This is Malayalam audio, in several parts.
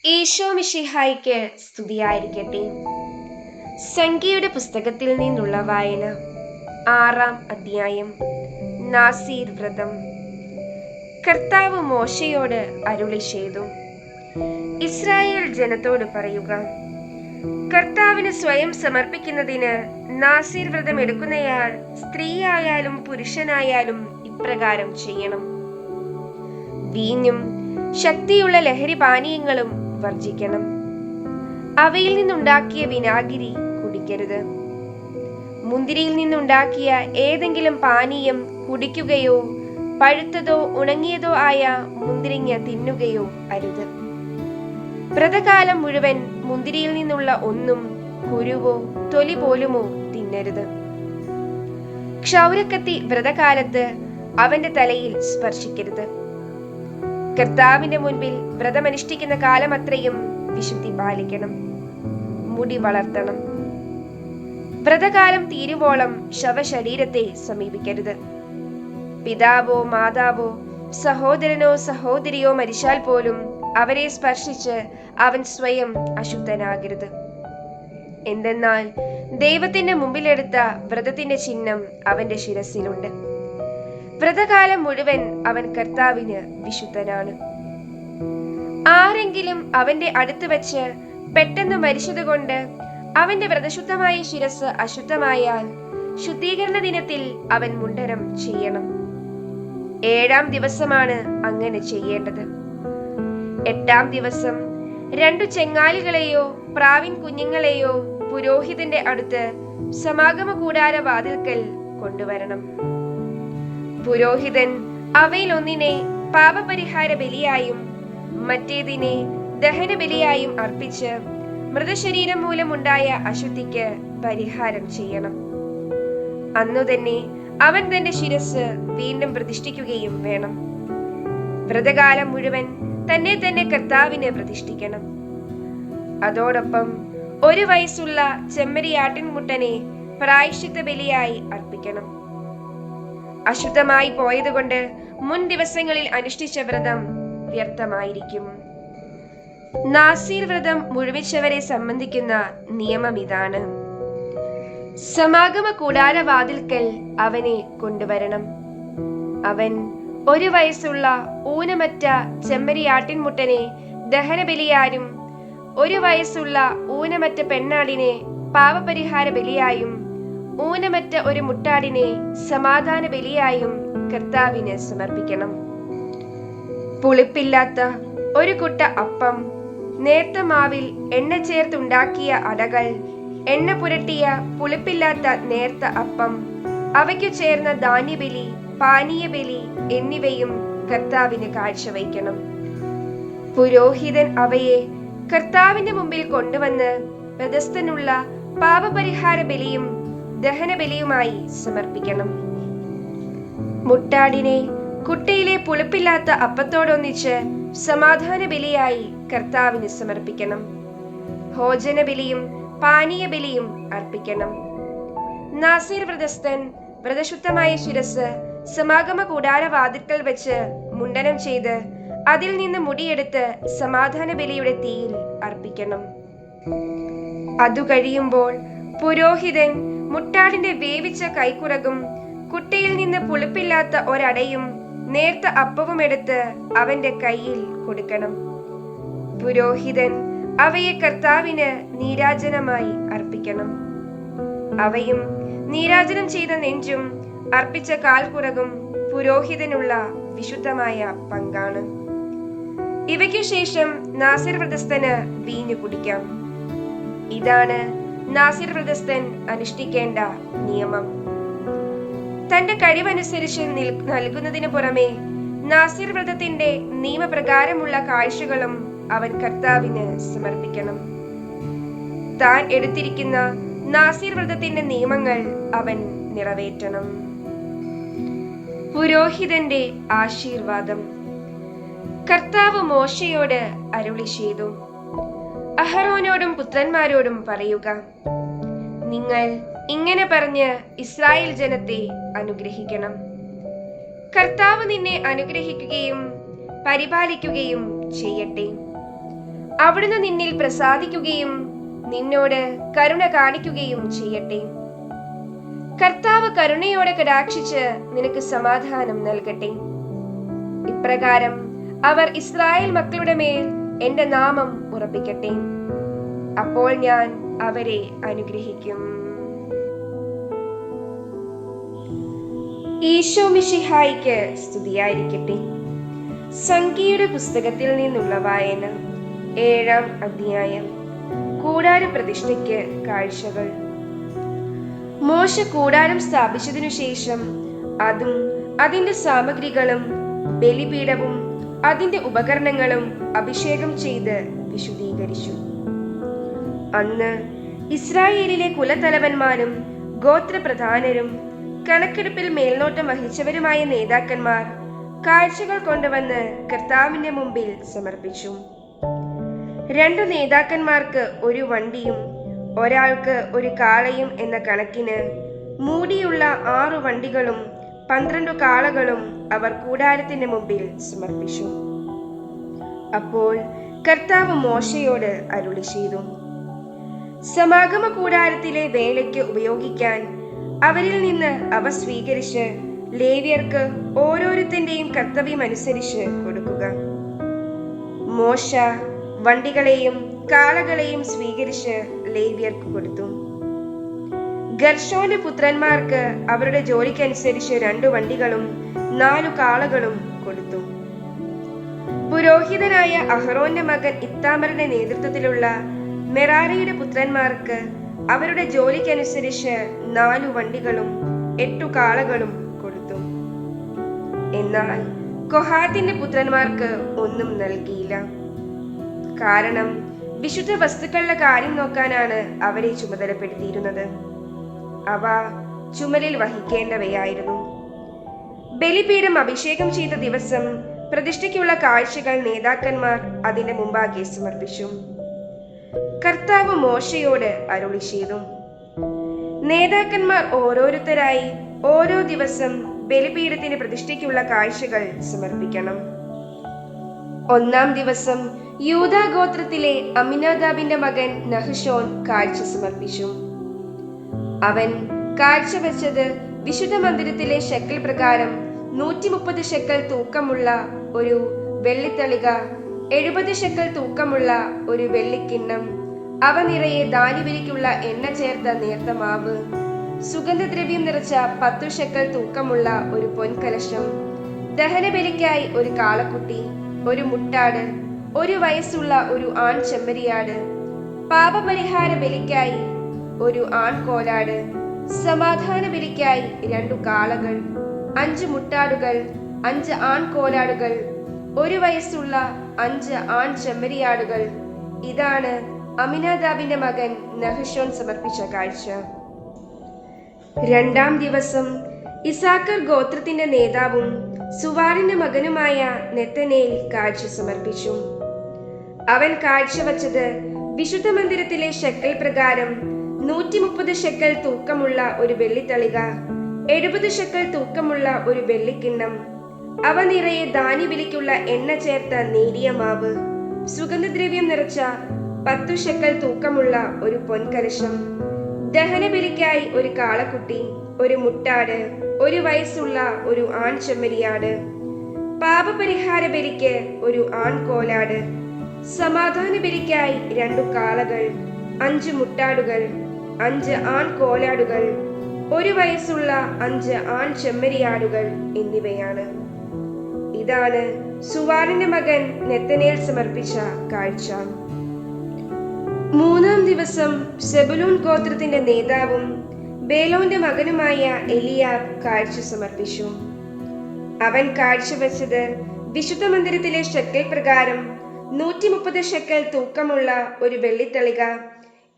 ഈശോ മിശിഹായ്ക്ക് സ്തുതിയായിരിക്കട്ടെ. സംഖ്യയുടെ പുസ്തകത്തിൽ നിന്നുള്ള വായന. 6-ാം അധ്യായം. നാസീർ വ്രതം. കർത്താവ് മോശയോട് അരുളി ചെയ്തു, ഇസ്രായേൽ ജനത്തോട് പറയുക, കർത്താവിന് സ്വയം സമർപ്പിക്കുന്നതിന് നാസീർ വ്രതം എടുക്കുന്നയാൾ സ്ത്രീയായാലും പുരുഷനായാലും ഇപ്രകാരം ചെയ്യണം. വീഞ്ഞും ശക്തിയുള്ള ലഹരി പാനീയങ്ങളും വർജിക്കണം. അവയിൽ നിന്നുണ്ടാക്കിയ വിനാഗിരി കുടിക്കരുത്. മുന്തിരിയിൽ നിന്നുണ്ടാക്കിയ ഏതെങ്കിലും പാനീയം കുടിക്കുകയോ പഴുത്തതോ ഉണങ്ങിയതോ ആയ മുന്തിരിങ്ങ തിന്നുകയോ അരുത്. വ്രതകാലം മുഴുവൻ മുന്തിരിയിൽ നിന്നുള്ള ഒന്നും കുരുവോ തൊലി പോലുമോ തിന്നരുത്. ക്ഷൗരക്കത്തി വ്രതകാലത്ത് അവന്റെ തലയിൽ സ്പർശിക്കരുത്. കർത്താവിന്റെ മുൻപിൽ വ്രതമനുഷ്ഠിക്കുന്ന കാലമത്രയും വിശുദ്ധി പാലിക്കണം. മുടി വളർത്തണം. വ്രതകാലം തീരുവോളം ശവശരീരത്തെ സമീപിക്കരുത്. പിതാവോ മാതാവോ സഹോദരനോ സഹോദരിയോ മരിച്ചാൽ പോലും അവരെ സ്പർശിച്ച് അവൻ സ്വയം അശുദ്ധനാകരുത്. എന്തെന്നാൽ ദൈവത്തിന്റെ മുമ്പിലെടുത്ത വ്രതത്തിന്റെ ചിഹ്നം അവന്റെ ശിരസിലുണ്ട്. വ്രതകാലം മുഴുവൻ അവൻ കർത്താവിന് വിശുദ്ധനാണ്. ആരെങ്കിലും അവന്റെ അടുത്ത് വെച്ച് പെട്ടെന്ന് മരിച്ചതുകൊണ്ട് അവന്റെ വ്രതശുദ്ധമായ ശിരസ് അശുദ്ധമായാൽ ശുദ്ധീകരണ ദിനത്തിൽ അവൻ മുണ്ഡനം ചെയ്യണം. 7-ാം ദിവസമാണ് അങ്ങനെ ചെയ്യേണ്ടത്. 8-ാം ദിവസം 2 ചെങ്ങാലികളെയോ പ്രാവിൻ കുഞ്ഞുങ്ങളെയോ പുരോഹിതന്റെ അടുത്ത് സമാഗമ കൂടാര വാതിൽക്കൽ കൊണ്ടുവരണം. പുരോഹിതൻ അവയിൽ ഒന്നിനെ പാപപരിഹാര ബലിയായും മറ്റേതിനെ ദഹന ബലിയായും അർപ്പിച്ച് മൃതശരീരം മൂലമുണ്ടായ അശുദ്ധിക്ക് പരിഹാരം ചെയ്യണം. അന്നു തന്നെ അവൻ തന്റെ ശിരസ് വീണ്ടും പ്രതിഷ്ഠിക്കുകയും വേണം. വ്രതകാലം മുഴുവൻ തന്നെ തന്നെ കർത്താവിന് പ്രതിഷ്ഠിക്കണം. അതോടൊപ്പം 1 വയസ്സുള്ള ചെമ്മരിയാട്ടിൻമുട്ടനെ പ്രായശ്ചിത്ത ബലിയായി അർപ്പിക്കണം. അശുദ്ധമായി പോയതുകൊണ്ട് മുൻ ദിവസങ്ങളിൽ അനുഷ്ഠിച്ച വ്രതം വ്യർത്ഥമായിരിക്കും. നാസീർ വ്രതം മുഴുമിച്ചവരെ സംബന്ധിക്കുന്ന നിയമം ഇതാണ്. സമാഗമ കൂടാര വാതിൽക്കൽ അവനെ കൊണ്ടുവരണം. അവൻ 1 വയസ്സുള്ള ഊനമറ്റ ചെമ്മരിയാട്ടിൻമുട്ടനെ ദഹനബലിയായും 1 വയസ്സുള്ള ഊനമറ്റ പെണ്ണാടിനെ പാപപരിഹാര ബലിയായും ഊനമറ്റ ഒരു മുട്ടാടിനെ സമാധാന ബലിയായും കർത്താവിന് സമർപ്പിക്കണം. പുളിപ്പില്ലാത്ത 1 കുട്ട അപ്പം, നേർത്ത മാവിൽ എണ്ണ ചേർത്തുണ്ടാക്കിയ അടകൾ, എണ്ണ പുരട്ടിയ പുളിപ്പില്ലാത്ത നേർത്ത അപ്പം, അവയ്ക്കു ചേർന്ന ധാന്യബലി, പാനീയബലി എന്നിവയും കർത്താവിന് കാഴ്ചവയ്ക്കണം. പുരോഹിതൻ അവയെ കർത്താവിന്റെ മുമ്പിൽ കൊണ്ടുവന്ന് വ്രതസ്ഥനുള്ള പാപപരിഹാര ബലിയും ദഹനബലിയുമായി സമർപ്പിക്കണം. മുട്ടാടിനെ കുട്ടയിലെ പുളിപ്പില്ലാത്ത അപ്പത്തോടൊന്നിച്ച് സമാധാന ബലിയായി കർത്താവിന് സമർപ്പിക്കണം. ഭോജന ബലിയും പാനീയ ബലിയും അർപ്പിക്കണം. നാസീർ വ്രതസ്ഥൻ വ്രതശുദ്ധമായ ശിരസ് സമാഗമ കൂടാര വാതിൽക്കൽ വെച്ച് മുണ്ഡനം ചെയ്ത് അതിൽ നിന്ന് മുടിയെടുത്ത് സമാധാന ബലിയുടെ തീയിൽ അർപ്പിക്കണം. അതു കഴിയുമ്പോൾ പുരോഹിതൻ മുട്ടാടിന്റെ വേവിച്ച കൈക്കുറകും കുട്ടയിൽ നിന്ന് പുളിപ്പില്ലാത്ത ഒരടയും നേർത്ത അപ്പവും എടുത്ത് അവന്റെ കയ്യിൽ കൊടുക്കണം. പുരോഹിതൻ അവയെ കർത്താവിന് നീരാജനമായി അർപ്പിക്കണം. അവയും നീരാജനം ചെയ്ത നെഞ്ചും അർപ്പിച്ച കാൽക്കുറകും പുരോഹിതനുള്ള വിശുദ്ധമായ പങ്കാണ്. ഇവയ്ക്കു ശേഷം നാസീർ വ്രതസ്ഥന് വീഞ്ഞു കുടിക്കാം. ഇതാണ് നാസീർ വ്രതസ്ഥൻ അനുഷ്ഠിക്കേണ്ട നിയമം. തന്റെ കഴിവനുസരിച്ച് നൽകുന്നതിന് പുറമെ നാസീർ വ്രതത്തിന്റെ നിയമപ്രകാരമുള്ള കാഴ്ചകളും അവൻ കർത്താവിന് സമർപ്പിക്കണം. താൻ എടുത്തിരിക്കുന്ന നാസീർ വ്രതത്തിന്റെ നിയമങ്ങൾ അവൻ നിറവേറ്റണം. പുരോഹിതന്റെ ആശീർവാദം. കർത്താവ് മോശയോട് അരുളി ചെയ്തു, അഹരോനോടും പുത്രന്മാരോടും പറയുക, നിങ്ങൾ ഇങ്ങനെ പറഞ്ഞ് ഇസ്രായേൽ ജനത്തെ അനുഗ്രഹിക്കണം. കർത്താവ് നിന്നെ അനുഗ്രഹിക്കുകയും പരിപാലിക്കുകയും ചെയ്യട്ടെ. അവിടുന്ന് നിന്നിൽ പ്രസാദിക്കുകയും നിന്നോട് കരുണ കാണിക്കുകയും ചെയ്യട്ടെ. കർത്താവ് കരുണയോടെ കടാക്ഷിച്ച് നിനക്ക് സമാധാനം നൽകട്ടെ. ഇപ്രകാരം അവർ ഇസ്രായേൽ മക്കളുടെ മേൽ എന്റെ നാമം ഉറപ്പിക്കട്ടെ. അപ്പോൾ ഞാൻ അവരെ അനുഗ്രഹിക്കും. ഈശോ മിശിഹായിക്ക് സ്തുതിയായിരിക്കട്ടെ. സംഖ്യയുടെ പുസ്തകത്തിൽ നിന്നുള്ള വായന. 7-ാം അധ്യായം. കൂടാര പ്രതിഷ്ഠയ്ക്ക് കാഴ്ചകൾ. മോശ കൂടാരം സ്ഥാപിച്ചതിനു ശേഷം അതും അതിന്റെ സാമഗ്രികളും ബലിപീഠവും അതിന്റെ ഉപകരണങ്ങളും അഭിഷേകം ചെയ്ത് വിശുദ്ധീകരിച്ചു. അന്ന് ഇസ്രായേലിലെ കുലത്തലവന്മാരും ഗോത്രപ്രധാനരും കണക്കെടുപ്പിൽ മേൽനോട്ടം വഹിച്ചവരുമായ നേതാക്കന്മാർ കാഴ്ചകൾ കൊണ്ടുവന്ന് കർത്താവിന്റെ മുമ്പിൽ സമർപ്പിച്ചു. 2 നേതാക്കന്മാർക്ക് ഒരു വണ്ടിയും ഒരാൾക്ക് ഒരു കാളയും എന്ന കണക്കിന് മൂടിയുള്ള 6 വണ്ടികളും 12 കാളകളും അവർ കൂടാരത്തിന്റെ മുമ്പിൽ സമർപ്പിച്ചു. അപ്പോൾ കർത്താവ് മോശയോട് അരുളി ചെയ്തു, സമാഗമ കൂടാരത്തിലെ വേലയ്ക്ക് ഉപയോഗിക്കാൻ അവരിൽ നിന്ന് അവ സ്വീകരിച്ച് ലേവ്യർക്ക് ഓരോരുത്തന്റെയും കർത്തവ്യം അനുസരിച്ച് കൊടുക്കുക. മോശ വണ്ടികളെയും കാളകളെയും സ്വീകരിച്ച് ലേവ്യർക്ക് കൊടുത്തു. ഗർശോന്റെ പുത്രന്മാർക്ക് അവരുടെ ജോലിക്കനുസരിച്ച് 2 വണ്ടികളും 4 കാളകളും കൊടുത്തു. പുരോഹിതനായ അഹറോന്റെ മകൻ ഇത്താമറിന്റെ നേതൃത്വത്തിലുള്ള മെറാരിയുടെ പുത്രന്മാർക്ക് അവരുടെ ജോലിക്കനുസരിച്ച് 4 വണ്ടികളും 8 കാളകളും കൊടുത്തു. എന്നാൽ കൊഹാത്തിന്റെ പുത്രന്മാർക്ക് ഒന്നും നൽകിയില്ല. കാരണം വിശുദ്ധ വസ്തുക്കളുടെ കാര്യം നോക്കാനാണ് അവരെ ചുമതലപ്പെടുത്തിയിരുന്നത്. അവ ചുമലിൽ വഹിക്കേണ്ടവയായിരുന്നു. ബലിപീഠം അഭിഷേകം ചെയ്ത ദിവസം പ്രതിഷ്ഠയ്ക്കുള്ള കാഴ്ചകൾ നേതാക്കന്മാർ അതിന്റെ മുമ്പാകെ സമർപ്പിച്ചു. കർത്താവ് മോശയോട് അരുളി ചെയ്തു, നേതാക്കന്മാർ ഓരോരുത്തരായി ഓരോ ദിവസം ബലിപീഠത്തിന് പ്രതിഷ്ഠയ്ക്കുള്ള കാഴ്ചകൾ സമർപ്പിക്കണം. 1-ാം ദിവസം യൂദാ ഗോത്രത്തിലെ അമിനാദാബിന്റെ മകൻ നഹ്ശോൻ കാഴ്ച സമർപ്പിച്ചു. അവൻ കാഴ്ചവെച്ചത് വിശുദ്ധ മന്ദിരത്തിലെ ഷെക്കൽ പ്രകാരം 130 ഷെക്കൽ തൂക്കമുള്ള ഒരു വെള്ളിത്തളിക, 70 ഷെക്കൽ തൂക്കമുള്ള ഒരു വെള്ളിക്കിണ്ണം, അവ നിറയെ ധാന്യബലിക്കുള്ള എണ്ണ ചേർത്ത നേർത്ത മാവ്, സുഗന്ധദ്രവ്യം നിറച്ച 10 ഷെക്കൽ തൂക്കമുള്ള ഒരു പൊൻകലശം, ദഹനബലിക്കായി ഒരു കാളക്കുട്ടി, ഒരു മുട്ടാട്, 1 വയസ്സുള്ള ഒരു ആൺ ചെമ്മരിയാട്, പാപപരിഹാര ബലിക്കായി ഒരു ആൺകോലാട്, സമാധാന ബലിക്കായി 2 കാളകൾ, 5 മുട്ടാടുകൾ, 5 ആൺകോലാടുകൾ, 1 വയസ്സുള്ള 5 ആൺ ചെമ്മരിയാടുകൾ. ഇതാണ് അമിനാദാബിന്റെ മകൻ നഹ്ശോൻ സമർപ്പിച്ച കാഴ്ച. 2-ാം ദിവസം ഇസാക്കർ ഗോത്രത്തിന്റെ നേതാവും സുവാറിന്റെ മകനുമായ നെത്തനേൽ കാഴ്ച സമർപ്പിച്ചു. അവൻ കാഴ്ചവെച്ചത് വിശുദ്ധ മന്ദിരത്തിലെ ഷെക്കൽ പ്രകാരം 130 ഷെക്കൽ തൂക്കമുള്ള ഒരു വെള്ളിത്തളിക, 70 ഷെക്കൽ തൂക്കമുള്ള ഒരു വെള്ളിക്കിണ്ണം, അവ നിറയെ ധാന്യബലിക്കുള്ള എണ്ണ ചേർത്ത നേരിയ മാവ്, സുഗന്ധദ്രവ്യം നിറച്ച 10 ഷെക്കൽ തൂക്കമുള്ള ഒരു പൊൻകലശം, ദഹനബലിക്കായി ഒരു കാളക്കുട്ടി, ഒരു മുട്ടാട്, 1 വയസ്സുള്ള ഒരു ആൺ ചെമ്മരിയാട്, പാപപരിഹാര ബലിക്ക് ഒരു ആൺകോലാട്, സമാധാന ബലിക്കായി 2 കാളകൾ, 5 മുട്ടാടുകൾ, 5 ആൺകോലാടുകൾ, 1 വയസ്സുള്ള 5 ആൺ ചെമ്മരിയാടുകൾ എന്നിവയാണ്. ഇതാണ് സുവാറിന്റെ മകൻ നെത്തനേൽ സമർപ്പിച്ച കാഴ്ച. 3-ാം ദിവസം സെബുലൂൻ ഗോത്രത്തിന്റെ നേതാവും ബേലോന്റെ മകനുമായ എലിയാബ് കാഴ്ച സമർപ്പിച്ചു. അവൻ കാഴ്ചവെച്ചത് വിശുദ്ധ മന്ദിരത്തിലെ ഷെക്കൽ പ്രകാരം 130 ഷെക്കൽ തൂക്കമുള്ള ഒരു വെള്ളിത്തളിക,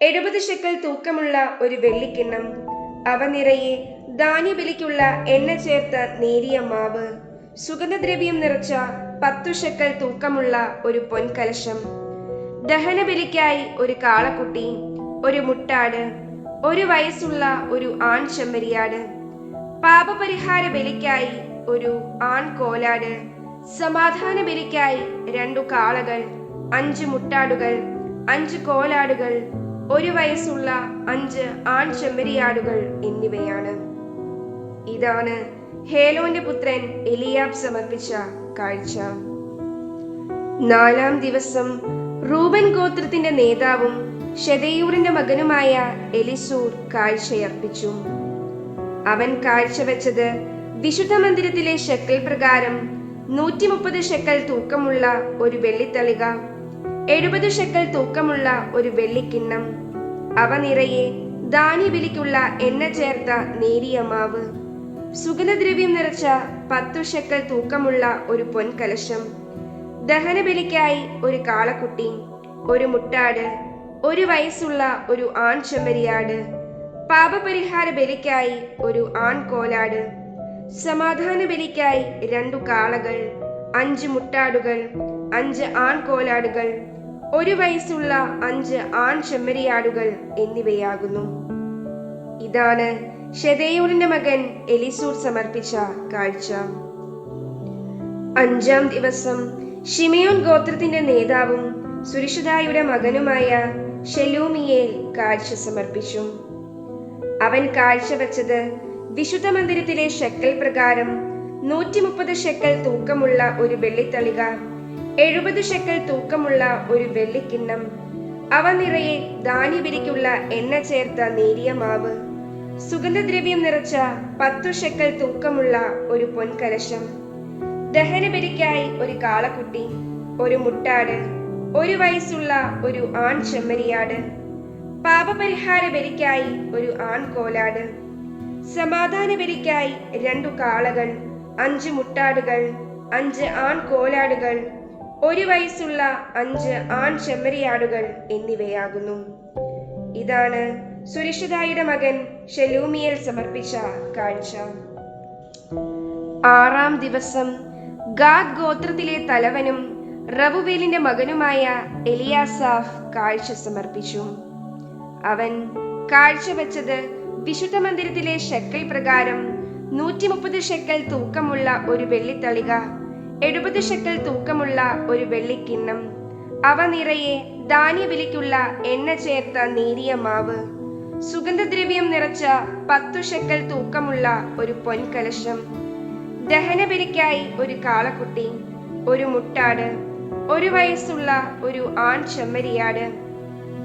70 ഷെക്കൽ തൂക്കമുള്ള ഒരു വെള്ളിക്കിണ്ണം, അവ നിറയെ ധാന്യബലിക്കുള്ള എണ്ണ ചേർത്ത നേരിയ മാവ്, സുഗന്ധദ്രവ്യം നിറച്ച 10 ഷെക്കൽ തൂക്കമുള്ള ഒരു പൊൻകലശം, ദഹനബലിക്കായി ഒരു കാളക്കുട്ടി, ഒരു മുട്ടാട്, 1 വയസ്സുള്ള ഒരു ആൺ ചെമ്മരിയാട്, പാപപരിഹാര ബലിക്കായി ഒരു ആൺകോലാട്, സമാധാന ബലിക്കായി 2 കാളകൾ, 5 മുട്ടാടുകൾ, 5 കോലാടുകൾ, 1 വയസ്സുള്ള 5 ആൺ ചെമ്മരിയാടുകൾ എന്നിവയാണ്. ഇതാണ് ഹേലോന്റെ പുത്രൻ എലിയാബ് സമർപ്പിച്ച കാഴ്ച. 4-ാം ദിവസം റൂബൻ ഗോത്രത്തിന്റെ നേതാവും ശെദേയൂരിന്റെ മകനുമായ എലിസൂർ കാഴ്ചയർപ്പിച്ചു. അവൻ കാഴ്ചവെച്ചത് വിശുദ്ധ മന്ദിരത്തിലെ ശെക്കൽ പ്രകാരം 130 ശെക്കൽ തൂക്കമുള്ള ഒരു വെള്ളിത്തളിക, 70 ശെക്കൽ തൂക്കമുള്ള ഒരു വെള്ളിക്കിണ്ണം, അവ നിറയെ ധാന്യബലിക്കുള്ള എണ്ണ ചേർത്ത നേരിയ മാവ്, സുഗന്ധദ്രവ്യം നിറച്ച 10 ശെക്കൽ തൂക്കമുള്ള ഒരു പൊൻകലശം, ദഹനബലിക്കായി ഒരു കാളക്കുട്ടി, ഒരു മുട്ടാട്, 1 വയസ്സുള്ള ഒരു ആൺ ചെമ്മരിയാട്, പാപപരിഹാര ബലിക്കായി ഒരു ആൺ കോലാട്, സമാധാന ബലിക്കായി 2 കാളകൾ, 5 മുട്ടാടുകൾ, 5 ആൺ കോലാടുകൾ, 1 വയസ്സുള്ള 5 ആൺ ചെമ്മരിയാടുകൾ എന്നിവയാകുന്നു. ഇതാണ് ശെദേയൂരിന്റെ മകൻ എലിസൂർ സമർപ്പിച്ച കാഴ്ച. 5-ാം ദിവസം ശിമെയോൻ ഗോത്രത്തിന്റെ നേതാവും സുരിഷദായുടെ മകനുമായ ശെലൂമിയേൽ കാഴ്ച സമർപ്പിച്ചു. അവൻ കാഴ്ചവെച്ചത് വിശുദ്ധ മന്ദിരത്തിലെ ശെക്കൽ പ്രകാരം 130 ശെക്കൽ തൂക്കമുള്ള ഒരു വെള്ളിത്തളിക, 70 ശെക്കൽ തൂക്കമുള്ള ഒരു വെള്ളിക്കിണ്ണം, അവ നിറയെ ധാന്യബലിക്കുള്ള എണ്ണ ചേർത്ത നേരിയ മാവ്, സുഗന്ധദ്രവ്യം നിറച്ച 10 ശെക്കൽ തൂക്കമുള്ള ഒരു പൊൻകലശം, ദഹനബലിക്കായി ഒരു കാളക്കുട്ടി, ഒരു മുട്ടാട്, 1 വയസ്സുള്ള ഒരു ആൺ ചെമ്മരിയാട്, പാപപരിഹാര ബലിക്കായി ഒരു ആൺ കോലാട്, സമാധാന ബലിക്കായി 2 കാളകൾ, 5 മുട്ടാടുകൾ, 5 ആൺ കോലാടുകൾ, 1 വയസ്സുള്ള 5 ആൺ ചെമ്മരിയാടുകൾ എന്നിവയാകുന്നു. ഇതാണ് സുരിഷദായുടെ മകൻ ശെലൂമിയേൽ സമർപ്പിച്ച കാഴ്ച. 6-ാം ദിവസം ഗാദ് ഗോത്രത്തിലെ തലവനും റവുവേലിന്റെ മകനുമായ എലിയാസാഫ് കാഴ്ച സമർപ്പിച്ചു. അവൻ കാഴ്ചവെച്ചത് വിശുദ്ധ മന്ദിരത്തിലെ ശെക്കൽ പ്രകാരം 130 ശെക്കൽ തൂക്കമുള്ള ഒരു വെള്ളിത്തളിക, 70 ശെക്കൽ തൂക്കമുള്ള ഒരു വെള്ളിക്കിണ്ണം, അവ നിറയെ ധാന്യബലിക്കുള്ള എണ്ണ ചേർത്ത നേരിയ മാവ്, സുഗന്ധദ്രവ്യം നിറച്ച 10 ശെക്കൽ തൂക്കമുള്ള ഒരു പൊൻകലശം, ദഹനബലിക്കായി ഒരു കാളക്കുട്ടി, ഒരു മുട്ടാട്, 1 വയസ്സുള്ള ഒരു ആൺ ചെമ്മരിയാട്,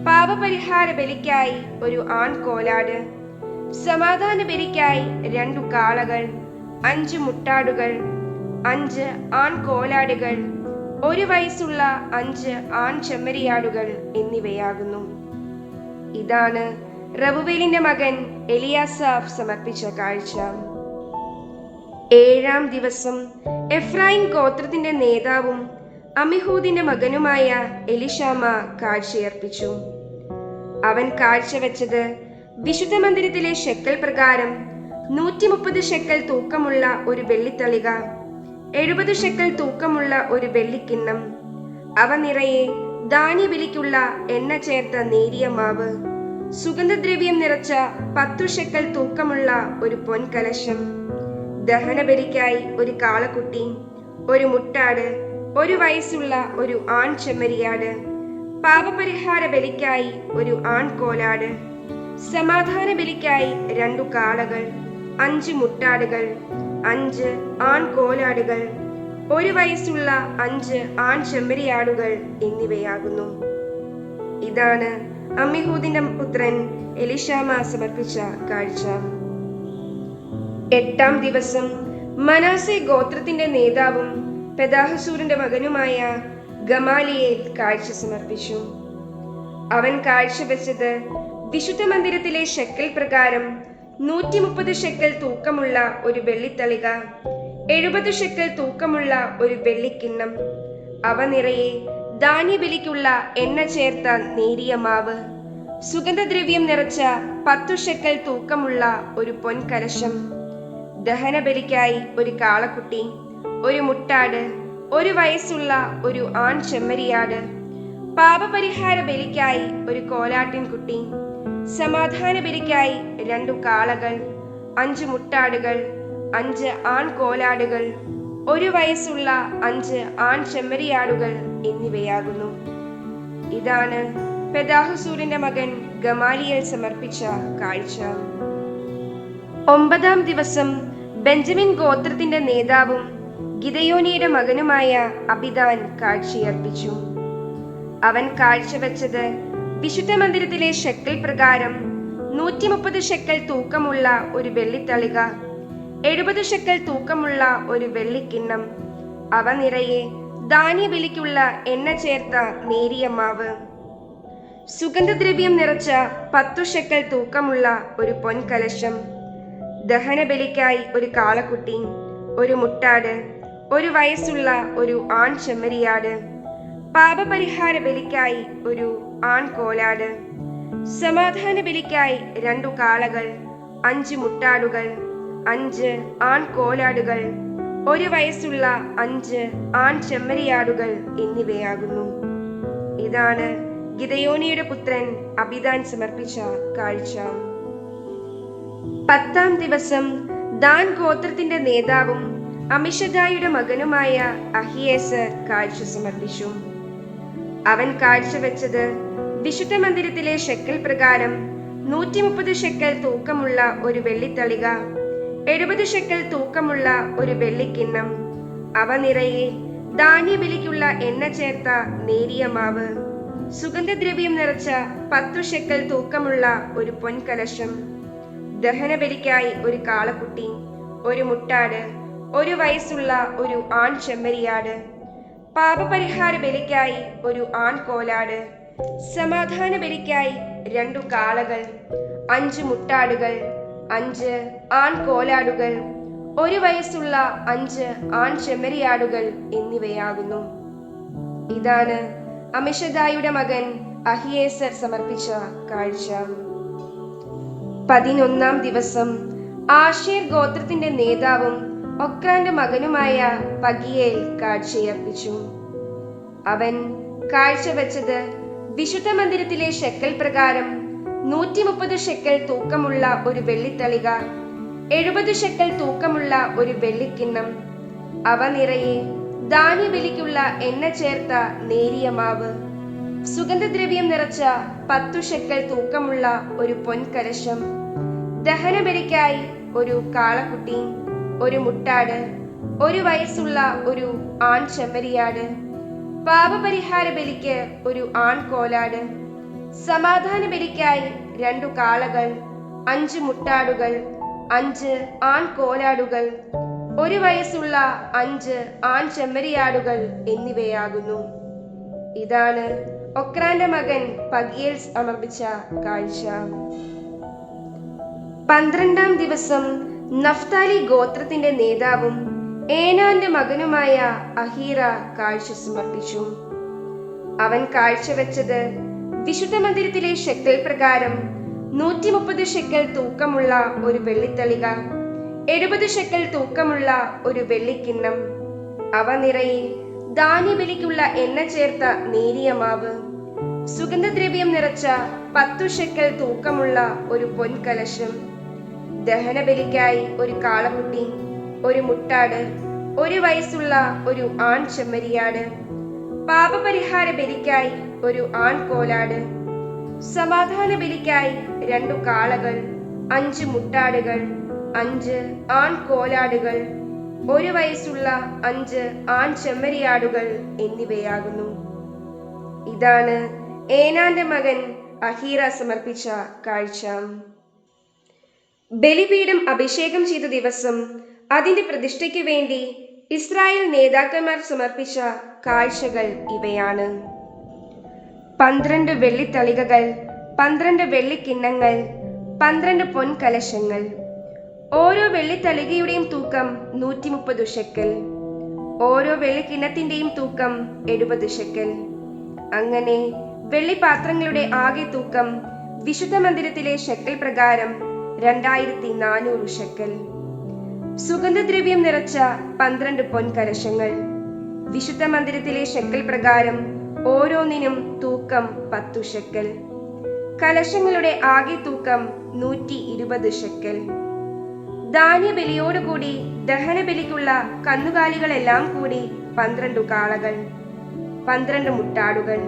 പാപപരിഹാര ബലിക്കായി ഒരു ആൺ കോലാട്, സമാധാന ബലിക്കായി 2 കാളകൾ, 5 മുട്ടാടുകൾ, 5 ആൺ കോലാടുകൾ, 1 വയസ്സുള്ള 5 ആൺ ചെമ്മരിയാടുകൾ എന്നിവയാകുന്നു. ഇതാണ് റവുവേലിന്റെ മകൻ എലിയാസാഫ് സമർപ്പിച്ച കാഴ്ച. 7-ാം ദിവസം എഫ്രായിം ഗോത്രത്തിന്റെ നേതാവും അമിഹൂദിന്റെ മകനുമായ എലിശാമ കാഴ്ചയർപ്പിച്ചു. അവൻ കാഴ്ചവെച്ചത് വിശുദ്ധ മന്ദിരത്തിലെ ശെക്കൽ പ്രകാരം 130 ശെക്കൽ തൂക്കമുള്ള ഒരു വെള്ളിത്തളിക, 70 ശെക്കൽ തൂക്കമുള്ള ഒരു വെള്ളിക്കിണ്ണം, അവ നിറയെ ധാന്യബലിക്കുള്ള എണ്ണ ചേർത്ത നേരിയ മാവ്, സുഗന്ധദ്രവ്യം നിറച്ച 10 ശെക്കൽ തൂക്കമുള്ള ഒരു പൊൻകലശം, ദഹനബലിക്കായി ഒരു കാളക്കുട്ടി, ഒരു മുട്ടാട്, 1 വയസ്സുള്ള ഒരു ആൺ ചെമ്മരിയാട്, പാപപരിഹാര ബലിക്കായി ഒരു ആൺ കോലാട്, സമാധാന ബലിക്കായി 2 കാളകൾ, 5 മുട്ടാടുകൾ, 5 ആൺ കോലാടുകൾ, 1 വയസ്സുള്ള 5 ആൺ ചെമ്മരിയാടുകൾ എന്നിവയാകുന്നു. ഇതാണ് അമ്മിഹൂദിന്റെ പുത്രൻ എലിശാമ സമർപ്പിച്ച കാഴ്ച. 8-ാം ദിവസം മനാസെ ഗോത്രത്തിന്റെ നേതാവും പെദാഹസൂരിന്റെ മകനുമായ ഗമാലിയേൽ കാഴ്ച സമർപ്പിച്ചു. അവൻ കാഴ്ചവെച്ചത് വിശുദ്ധ മന്ദിരത്തിലെ ശെക്കൽ പ്രകാരം 130 ശെക്കൽ തൂക്കമുള്ള ഒരു വെള്ളിത്തളിക, 70 ശെക്കൽ തൂക്കമുള്ള ഒരു വെള്ളിക്കിണ്ണം, അവ നിറയെ ധാന്യബലിക്കുള്ള എണ്ണ ചേർത്ത നേരിയ മാവ്, സുഗന്ധദ്രവ്യം നിറച്ച 10 ശെക്കൽ തൂക്കമുള്ള ഒരു പൊൻകലശം, ദഹനബലിക്കായി ഒരു കാളക്കുട്ടി, ഒരു മുട്ടാട്, 1 വയസ്സുള്ള ഒരു ആൺ ചെമ്മരിയാട്, പാപപരിഹാര ബലിക്കായി ഒരു കോലാട്ടിൻകുട്ടി, സമാധാന ബലിക്കായി 2 കാളകൾ, 5 മുട്ടാടുകൾ, 5 ആൺ കോലാടുകൾ, 1 വയസ്സുള്ള 5 ആൺ ചെമ്മരിയാടുകൾ എന്നിവയാകുന്നു. ഇതാണ് പെദാഹസൂരിന്റെ മകൻ ഗമാലിയേൽ സമർപ്പിച്ച കാഴ്ച. 9-ാം ദിവസം ബെഞ്ചമിൻ ഗോത്രത്തിന്റെ നേതാവും ഗിദെയോനിയുടെ മകനുമായ അബിദാൻ കാഴ്ചയർപ്പിച്ചു. അവൻ കാഴ്ചവെച്ചത് വിശുദ്ധ മന്ദിരത്തിലെ ഷെക്കൽ പ്രകാരം 130 ഷെക്കൽ തൂക്കമുള്ള ഒരു വെള്ളിത്തളിക, 70 ഷെക്കൽ തൂക്കമുള്ള ഒരു വെള്ളിക്കിണ്ണം, അവ നിറയെ ധാന്യബലിക്കുള്ള എണ്ണ ചേർത്ത നേരിയ മാവ്, സുഗന്ധദ്രവ്യം നിറച്ച 10 ഷെക്കൽ തൂക്കമുള്ള ഒരു പൊൻകലശം, ദഹനബലിക്കായി ഒരു കാളക്കുട്ടി, ഒരു മുട്ടാട്, 1 വയസ്സുള്ള ഒരു ആൺ ചെമ്മരിയാട്, പാപപരിഹാര ബലിക്കായി ഒരു ആൺ കോലാട്, സമാധാന ബലിക്കായി 2 കാളകൾ, 5 മുട്ടാടുകൾ, 5 ആൺ കോലാടുകൾ, 1 വയസ്സുള്ള 5 ആൺ ചെമ്മരിയാടുകൾ എന്നിവയാകുന്നു. ഇതാണ് ഗിദെയോനിയുടെ പുത്രൻ അബിദാൻ സമർപ്പിച്ച കാഴ്ച. 10-ാം ദിവസം ദാൻ ഗോത്രത്തിന്റെ നേതാവും അമിഷദായുടെ മകനുമായ അഹിയേസർ കാഴ്ച സമർപ്പിച്ചു. അവൻ കാഴ്ചവെച്ചത് വിശുദ്ധ മന്ദിരത്തിലെ ഷെക്കൽ പ്രകാരം 130 ഷെക്കൽ തൂക്കമുള്ള ഒരു വെള്ളിത്തളിക, 70 ഷെക്കൽ തൂക്കമുള്ള ഒരു വെള്ളിക്കിണ്ണം, അവ നിറയെ ധാന്യബലിക്കുള്ള എണ്ണ ചേർത്ത നേരിയ മാവ്, സുഗന്ധദ്രവ്യം നിറച്ച 10 ഷെക്കൽ തൂക്കമുള്ള ഒരു പൊൻകലശം, ദഹനബലിക്കായി ഒരു കാളക്കുട്ടി, ഒരു മുട്ടാട്, 1 വയസ്സുള്ള ഒരു ആൺ ചെമ്മരിയാട്, പാപപരിഹാര ബലിക്കായി ഒരു ആൺ കോലാട്, സമാധാന ബലിക്കായി 2 കാളകൾ, 5 മുട്ടാടുകൾ, 5 ആൺ കോലാടുകൾ, 1 വയസ്സുള്ള 5 ആൺ ചെമ്മരിയാടുകൾ എന്നിവയാകുന്നു. ഇതാണ് അമിഷദായുടെ മകൻ അഹിയേസർ സമർപ്പിച്ച കാഴ്ച. 11-ാം ദിവസം ആശേർ ഗോത്രത്തിന്റെ നേതാവും ഒക്രാന്റെ മകനുമായ പഗിയേൽ കാഴ്ചയർപ്പിച്ചു. അവൻ കാഴ്ചവെച്ചത് വിശുദ്ധ മന്ദിരത്തിലെ ഷെക്കൽ പ്രകാരം 130 ഷെക്കൽ തൂക്കമുള്ള ഒരു വെള്ളിത്തളിക, 70 ഷെക്കൽ തൂക്കമുള്ള ഒരു വെള്ളിക്കിണ്ണം, അവ നിറയെ ധാന്യബലിക്കുള്ള എണ്ണ ചേർത്ത നേരിയ മാവ്, സുഗന്ധദ്രവ്യം നിറച്ച 10 ഷെക്കൽ തൂക്കമുള്ള ഒരു പൊൻകലശം, ദഹനബലിക്കായി ഒരു കാളക്കുട്ടി, ഒരു മുട്ടാട്, 1 വയസ്സുള്ള ഒരു ആൺ ചെമ്മരിയാട്, പാപപരിഹാര ബലിക്ക് ഒരു ആൺ കോലാട്, സമാധാന ബലിക്കായി 2 കാളകൾ, 5 മുട്ടാടുകൾ, 5 ആൺ കോലാടുകൾ, 1 വയസ്സുള്ള 5 ആൺ ചെമ്മരിയാടുകൾ എന്നിവയാകുന്നു. ഇതാണ് ഒക്രാന്റെ മകൻ പഗിയേൽ സമർപ്പിച്ച കാഴ്ച. 12-ാം ദിവസം നഫ്താലി ഗോത്രത്തിന്റെ നേതാവും ഏനാന്റെ മകനുമായ അഹീറ കാഴ്ച സമർപ്പിച്ചു. അവൻ കാഴ്ചവെച്ചത് വിശുദ്ധ മന്ദിരത്തിലെ ഷെക്കൽ പ്രകാരം 130 ഷെക്കൽ തൂക്കമുള്ള ഒരു വെള്ളിത്തളിക, 70 ഷെക്കൽ തൂക്കമുള്ള ഒരു വെള്ളിക്കിണ്ണം, അവ നിറയെ ധാന്യബലിക്കുള്ള എണ്ണ ചേർത്ത നേരിയ മാവ്, സുഗന്ധദ്രവ്യം നിറച്ച 10 ഷെക്കൽ തൂക്കമുള്ള ഒരു പൊൻകലശം, ദഹനബലിക്കായി ഒരു കാളക്കുട്ടി, ഒരു മുട്ടാട്, 1 വയസ്സുള്ള ഒരു ആൺ ചെമ്മരിയാട്, പാപപരിഹാര ബലിക്കായി ഒരു ആൺ കോലാട്, സമാധാന ബലിക്കായി 2 കാളകൾ, 5 മുട്ടാടുകൾ, 5 ആൺ കോലാടുകൾ, 1 വയസ്സുള്ള 5 ആൺ ചെമ്മരിയാടുകൾ എന്നിവയാകുന്നു. ഇതാണ് ഏനാന്റെ മകൻ അഹീറ സമർപ്പിച്ച കാഴ്ച. ബലിപീഠം അഭിഷേകം ചെയ്ത ദിവസം അതിന്റെ പ്രതിഷ്ഠയ്ക്ക് വേണ്ടി ഇസ്രായേൽ നേതാക്കന്മാർ സമർപ്പിച്ച കാഴ്ചകൾ ഇവയാണ്: 12 വെള്ളിത്തളികകൾ, 12 വെള്ളിക്കിണ്ണങ്ങൾ, 12 പൊൻകലശങ്ങൾ. ഓരോ വെള്ളിത്തളികയുടെയും തൂക്കം 130 ഷെക്കൽ, ഓരോ വെള്ളിക്കിണ്ണത്തിന്റെയും തൂക്കം 70 ഷെക്കൽ. അങ്ങനെ വെള്ളിപാത്രങ്ങളുടെ ആകെ തൂക്കം വിശുദ്ധ മന്ദിരത്തിലെ ഷെക്കൽ പ്രകാരം 2400 ഷെക്കൽ. സുഗന്ധദ്രവ്യം നിറച്ച 12 പൊൻകലശങ്ങൾ. വിശുദ്ധ മന്ദിരത്തിലെ ഷെക്കൽ പ്രകാരം ഓരോന്നിനും തൂക്കം 10 ഷെക്കൽ. കലശങ്ങളുടെ ആകെ തൂക്കം 120 ഷെക്കൽ. ധാന്യബലിയോടുകൂടി ദഹനബലിക്കുള്ള കന്നുകാലികളെല്ലാം കൂടി 12 കാളകൾ, 12 മുട്ടാടുകൾ,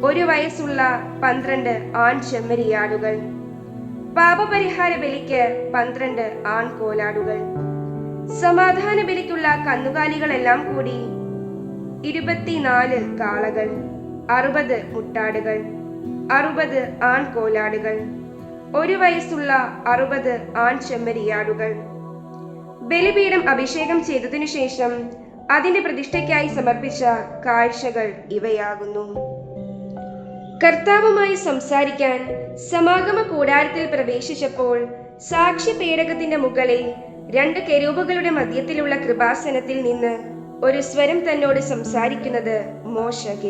1 വയസ്സുള്ള 12 ആൺ ചെമ്മരിയാടുകൾ. പാപപരിഹാര ബലിക്ക് 12 ആൺകോലാടുകൾ. സമാധാന ബലിക്കുള്ള കന്നുകാലികളെല്ലാം കൂടി 24 കാളകൾ, 60 മുട്ടാടുകൾ, 60 ആൺകോലാടുകൾ, 1 വയസ്സുള്ള 60 ആൺ ചെമ്മരിയാടുകൾ. ബലിപീഠം അഭിഷേകം ചെയ്തതിനു ശേഷം അതിന്റെ പ്രതിഷ്ഠയ്ക്കായി സമർപ്പിച്ച കാഴ്ചകൾ ഇവയാകുന്നു. കർത്താവുമായി സംസാരിക്കാൻ സമാഗമ കൂടാരത്തിൽ പ്രവേശിച്ചപ്പോൾ സാക്ഷ്യപേടകത്തിന്റെ മുകളിൽ 2 കെരൂബുകളുടെ മധ്യത്തിലുള്ള കൃപാസനത്തിൽ നിന്ന് ഒരു സ്വരം തന്നോട് സംസാരിക്കുന്നത് മോശ